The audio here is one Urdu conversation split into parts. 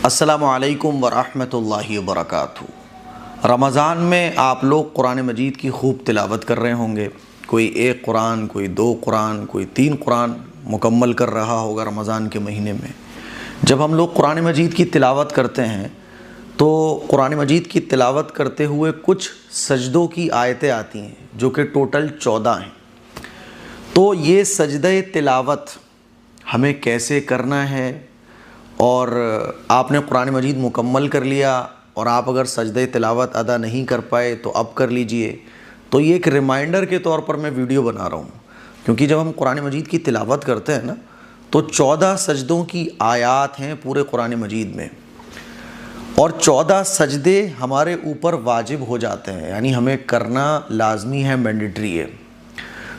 السلام علیکم ورحمۃ اللہ وبرکاتہ۔ رمضان میں آپ لوگ قرآن مجید کی خوب تلاوت کر رہے ہوں گے۔ کوئی ایک قرآن، کوئی دو قرآن، کوئی تین قرآن مکمل کر رہا ہوگا رمضان کے مہینے میں۔ جب ہم لوگ قرآن مجید کی تلاوت کرتے ہیں تو قرآن مجید کی تلاوت کرتے ہوئے کچھ سجدوں کی آیتیں آتی ہیں جو کہ ٹوٹل 14 ہیں۔ تو یہ سجدہ تلاوت ہمیں کیسے کرنا ہے، اور آپ نے قرآن مجید مکمل کر لیا اور آپ اگر سجدہ تلاوت ادا نہیں کر پائے تو اب کر لیجئے۔ تو یہ ایک ریمائنڈر کے طور پر میں ویڈیو بنا رہا ہوں، کیونکہ جب ہم قرآن مجید کی تلاوت کرتے ہیں نا تو 14 سجدوں کی آیات ہیں پورے قرآن مجید میں، اور 14 سجدے ہمارے اوپر واجب ہو جاتے ہیں، یعنی ہمیں کرنا لازمی ہے، مینڈیٹری ہے۔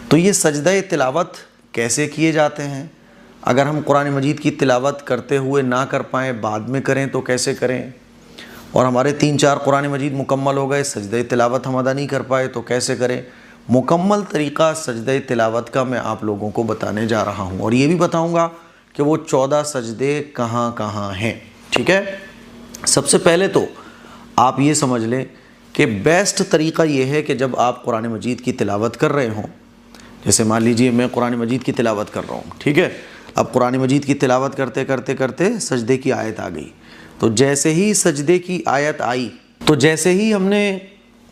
تو یہ سجدہ تلاوت کیسے کیے جاتے ہیں؟ اگر ہم قرآن مجید کی تلاوت کرتے ہوئے نہ کر پائیں، بعد میں کریں تو کیسے کریں؟ اور ہمارے 3-4 قرآن مجید مکمل ہو گئے، سجدہ تلاوت ہم ادا نہیں کر پائے تو کیسے کریں؟ مکمل طریقہ سجدہ تلاوت کا میں آپ لوگوں کو بتانے جا رہا ہوں، اور یہ بھی بتاؤں گا کہ وہ 14 سجدے کہاں کہاں ہیں، ٹھیک ہے؟ سب سے پہلے تو آپ یہ سمجھ لیں کہ بیسٹ طریقہ یہ ہے کہ جب آپ قرآن مجید کی تلاوت کر رہے ہوں، جیسے مان لیجئے میں قرآن مجید کی تلاوت کر رہا ہوں، ٹھیک ہے؟ اب قرآن مجید کی تلاوت کرتے کرتے کرتے سجدے کی آیت آ گئی، تو جیسے ہی سجدے کی آیت آئی، تو جیسے ہی ہم نے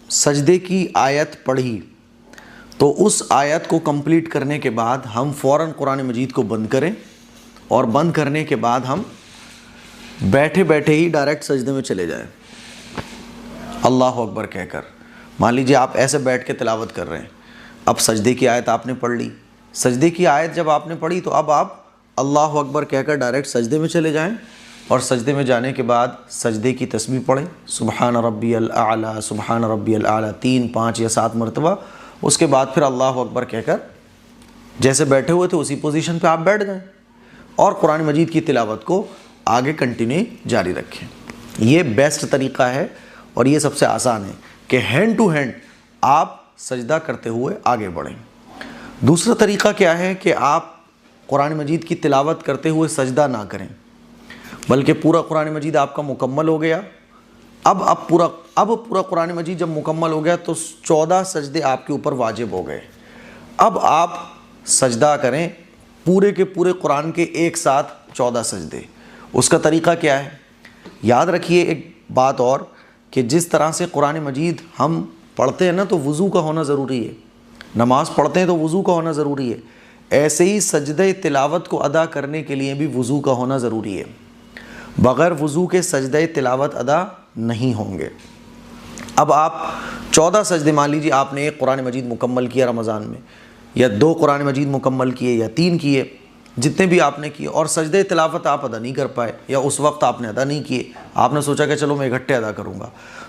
سجدے کی آیت پڑھی تو اس آیت کو کمپلیٹ کرنے کے بعد ہم فوراً قرآن مجید کو بند کریں، اور بند کرنے کے بعد ہم بیٹھے بیٹھے ہی ڈائریکٹ سجدے میں چلے جائیں اللہ اکبر کہہ کر۔ مان لیجیے آپ ایسے بیٹھ کے تلاوت کر رہے ہیں، اب سجدے کی آیت آپ نے پڑھ لی، سجدے کی آیت جب آپ نے پڑھی تو اب آپ اللہ اکبر کہہ کر ڈائریکٹ سجدے میں چلے جائیں، اور سجدے میں جانے کے بعد سجدے کی تسبیح پڑھیں، سبحان ربی الاعلیٰ سبحان ربی الاعلیٰ 3، 5 یا 7 مرتبہ۔ اس کے بعد پھر اللہ اکبر کہہ کر جیسے بیٹھے ہوئے تھے اسی پوزیشن پہ آپ بیٹھ جائیں، اور قرآن مجید کی تلاوت کو آگے کنٹینیو جاری رکھیں۔ یہ بیسٹ طریقہ ہے، اور یہ سب سے آسان ہے کہ ہینڈ ٹو ہینڈ آپ سجدہ کرتے ہوئے آگے بڑھیں۔ دوسرا طریقہ کیا ہے کہ آپ قرآن مجید کی تلاوت کرتے ہوئے سجدہ نہ کریں، بلکہ پورا قرآن مجید آپ کا مکمل ہو گیا، اب پورا قرآن مجید جب مکمل ہو گیا تو 14 سجدے آپ کے اوپر واجب ہو گئے۔ اب آپ سجدہ کریں پورے کے پورے قرآن کے ایک ساتھ 14 سجدے۔ اس کا طریقہ کیا ہے؟ یاد رکھیے ایک بات اور، کہ جس طرح سے قرآن مجید ہم پڑھتے ہیں نا تو وضو کا ہونا ضروری ہے، نماز پڑھتے ہیں تو وضو کا ہونا ضروری ہے، ایسے ہی سجدہ تلاوت کو ادا کرنے کے لیے بھی وضو کا ہونا ضروری ہے۔ بغیر وضو کے سجدہ تلاوت ادا نہیں ہوں گے۔ اب آپ 14 سجدے، مان لیجیے آپ نے ایک قرآن مجید مکمل کیا رمضان میں، یا 2 قرآن مجید مکمل کیے، یا 3 کیے، جتنے بھی آپ نے کیے، اور سجدہ تلاوت آپ ادا نہیں کر پائے، یا اس وقت آپ نے ادا نہیں کیے، آپ نے سوچا کہ چلو میں اکٹھے ادا کروں گا،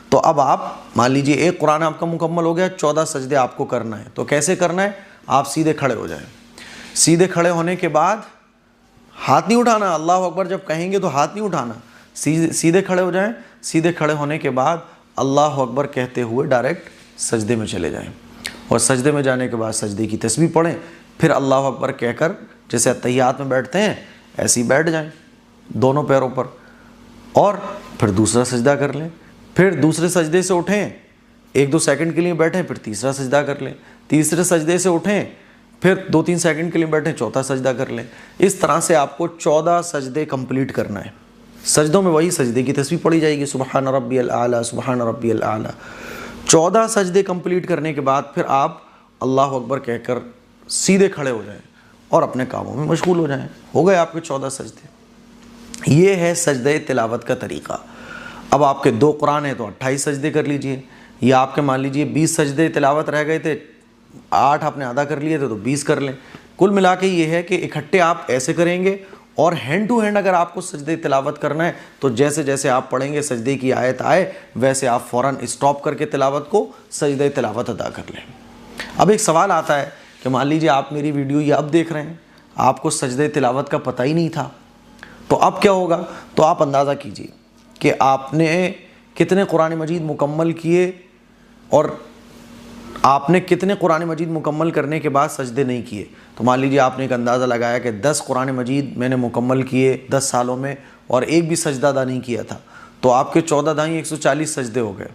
تو اب آپ مان لیجیے ایک قرآن آپ کا مکمل ہو گیا، 14 سجدے آپ کو کرنا ہے۔ تو کیسے کرنا ہے؟ آپ سیدھے کھڑے ہو جائیں، سیدھے کھڑے ہونے کے بعد ہاتھ نہیں اٹھانا، اللہ اکبر جب کہیں گے تو ہاتھ نہیں اٹھانا، سیدھے کھڑے ہو جائیں، سیدھے کھڑے ہونے کے بعد اللہ اکبر کہتے ہوئے ڈائریکٹ سجدے میں چلے جائیں، اور سجدے میں جانے کے بعد سجدے کی تسبیح پڑھیں، پھر اللہ اکبر کہہ کر جیسے اتحیات میں بیٹھتے ہیں ایسے ہی بیٹھ جائیں دونوں پیروں پر، اور پھر دوسرا سجدہ کر لیں، پھر دوسرے سجدے سے اٹھیں، 1-2 سیکنڈ کے لیے بیٹھیں، پھر تیسرا سجدہ کر لیں، تیسرے سجدے سے اٹھیں، پھر 2-3 سیکنڈ کے لیے بیٹھیں، چوتھا سجدہ کر لیں۔ اس طرح سے آپ کو 14 سجدے کمپلیٹ کرنا ہے۔ سجدوں میں وہی سجدے کی تسبیح پڑھی جائے گی، سبحان ربی الاعلیٰ سبحان ربی الاعلیٰ۔ 14 سجدے کمپلیٹ کرنے کے بعد پھر آپ اللہ اکبر کہہ کر سیدھے کھڑے ہو جائیں اور اپنے کاموں میں مشغول ہو جائیں۔ ہو گئے آپ کے 14 سجدے۔ یہ ہے سجدہ تلاوت کا طریقہ۔ اب آپ کے 2 قرآن ہیں تو 28 سجدے کر لیجئے، یا آپ کے مان لیجئے 20 سجدے تلاوت رہ گئے تھے، 8 آپ نے ادا کر لیے تھے تو 20 کر لیں۔ کل ملا کے یہ ہے کہ اکٹھے آپ ایسے کریں گے، اور ہینڈ ٹو ہینڈ اگر آپ کو سجدے تلاوت کرنا ہے تو جیسے جیسے آپ پڑھیں گے سجدے کی آیت آئے ویسے آپ فوراً اسٹاپ کر کے تلاوت کو سجدہ تلاوت ادا کر لیں۔ اب ایک سوال آتا ہے کہ مان لیجیے آپ میری ویڈیو یہ اب دیکھ رہے ہیں، آپ کو سجدہ تلاوت کا پتہ ہی نہیں تھا، تو اب کیا ہوگا؟ تو آپ اندازہ کیجئے کہ آپ نے کتنے قرآن مجید مکمل کیے، اور آپ نے کتنے قرآن مجید مکمل کرنے کے بعد سجدے نہیں کیے۔ تو مان لیجیے آپ نے ایک اندازہ لگایا کہ 10 قرآن مجید میں نے مکمل کیے 10 سالوں میں، اور ایک بھی سجدہ ادا نہیں کیا تھا تو آپ کے 14 دائیں 140 سجدے ہو گئے.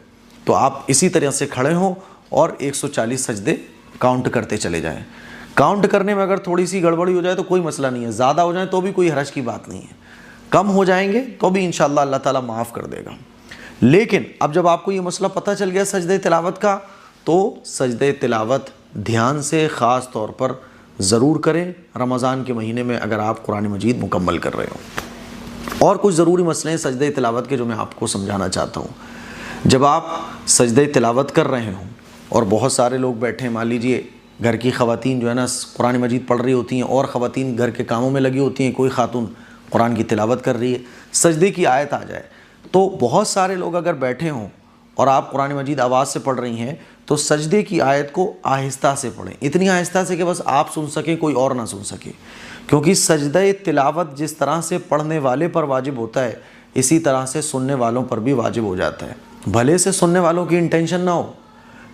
تو آپ اسی طرح سے کھڑے ہوں اور 140 سجدے کاؤنٹ کرتے چلے جائیں. کاؤنٹ کرنے میں اگر تھوڑی سی گڑبڑی ہو جائے تو کوئی مسئلہ نہیں ہے, زیادہ ہو جائیں تو بھی کوئی حرج کی بات نہیں ہے, کم ہو جائیں گے تو بھی انشاءاللہ اللہ تعالیٰ معاف کر دے گا. لیکن اب جب آپ کو یہ مسئلہ پتہ چل گیا سجدہ تلاوت کا, تو سجدہ تلاوت دھیان سے خاص طور پر ضرور کریں رمضان کے مہینے میں اگر آپ قرآن مجید مکمل کر رہے ہوں. اور کچھ ضروری مسئلے ہیں سجدہ تلاوت کے جو میں آپ کو سمجھانا چاہتا ہوں. جب آپ سجدہ تلاوت کر رہے ہوں اور بہت سارے لوگ بیٹھے ہیں, مان لیجئے گھر کی خواتین جو ہے نا قرآن مجید پڑھ رہی ہوتی ہیں اور خواتین گھر کے کاموں میں لگی ہوتی ہیں, کوئی خاتون قرآن کی تلاوت کر رہی ہے, سجدے کی آیت آ جائے تو بہت سارے لوگ اگر بیٹھے ہوں اور آپ قرآن مجید آواز سے پڑھ رہی ہیں تو سجدے کی آیت کو آہستہ سے پڑھیں, اتنی آہستہ سے کہ بس آپ سن سکیں کوئی اور نہ سن سکے. کیونکہ سجدہ تلاوت جس طرح سے پڑھنے والے پر واجب ہوتا ہے اسی طرح سے سننے والوں پر بھی واجب ہو جاتا ہے. بھلے سے سننے والوں کی انٹینشن نہ ہو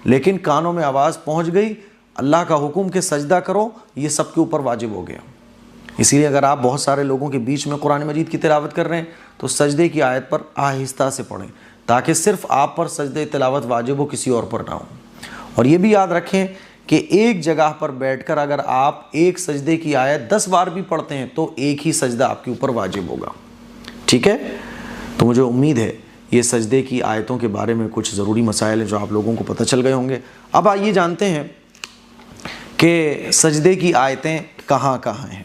لیکن کانوں میں آواز پہنچ گئی, اللہ کا حکم کہ سجدہ کرو, یہ سب کے اوپر واجب ہو گیا. اسی لیے اگر آپ بہت سارے لوگوں کے بیچ میں قرآن مجید کی تلاوت کر رہے ہیں تو سجدے کی آیت پر آہستہ سے پڑھیں تاکہ صرف آپ پر سجدہ تلاوت واجب ہو, کسی اور پر نہ ہو. اور یہ بھی یاد رکھیں کہ ایک جگہ پر بیٹھ کر اگر آپ ایک سجدے کی آیت 10 بار بھی پڑھتے ہیں تو ایک ہی سجدہ آپ کے اوپر واجب ہوگا. ٹھیک ہے, تو مجھے امید ہے یہ سجدے کی آیتوں کے بارے میں کچھ ضروری مسائل ہیں جو آپ لوگوں کو پتہ چل گئے ہوں گے. اب آئیے جانتے ہیں کہ سجدے کی آیتیں کہاں کہاں ہیں.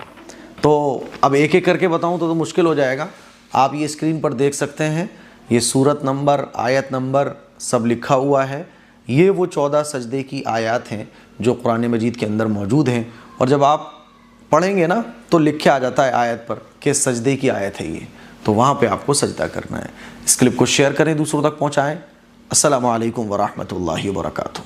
تو اب ایک ایک کر کے بتاؤں تو مشکل ہو جائے گا. آپ یہ اسکرین پر دیکھ سکتے ہیں, یہ سورت نمبر, آیت نمبر سب لکھا ہوا ہے. یہ وہ 14 سجدے کی آیات ہیں جو قرآن مجید کے اندر موجود ہیں, اور جب آپ پڑھیں گے نا تو لکھے آ جاتا ہے آیت پر کہ سجدے کی آیت ہے یہ, تو وہاں پہ آپ کو سجدہ کرنا ہے. اس کلپ کو شیئر کریں, دوسروں تک پہنچائیں. السلام علیکم ورحمۃ اللہ وبرکاتہ.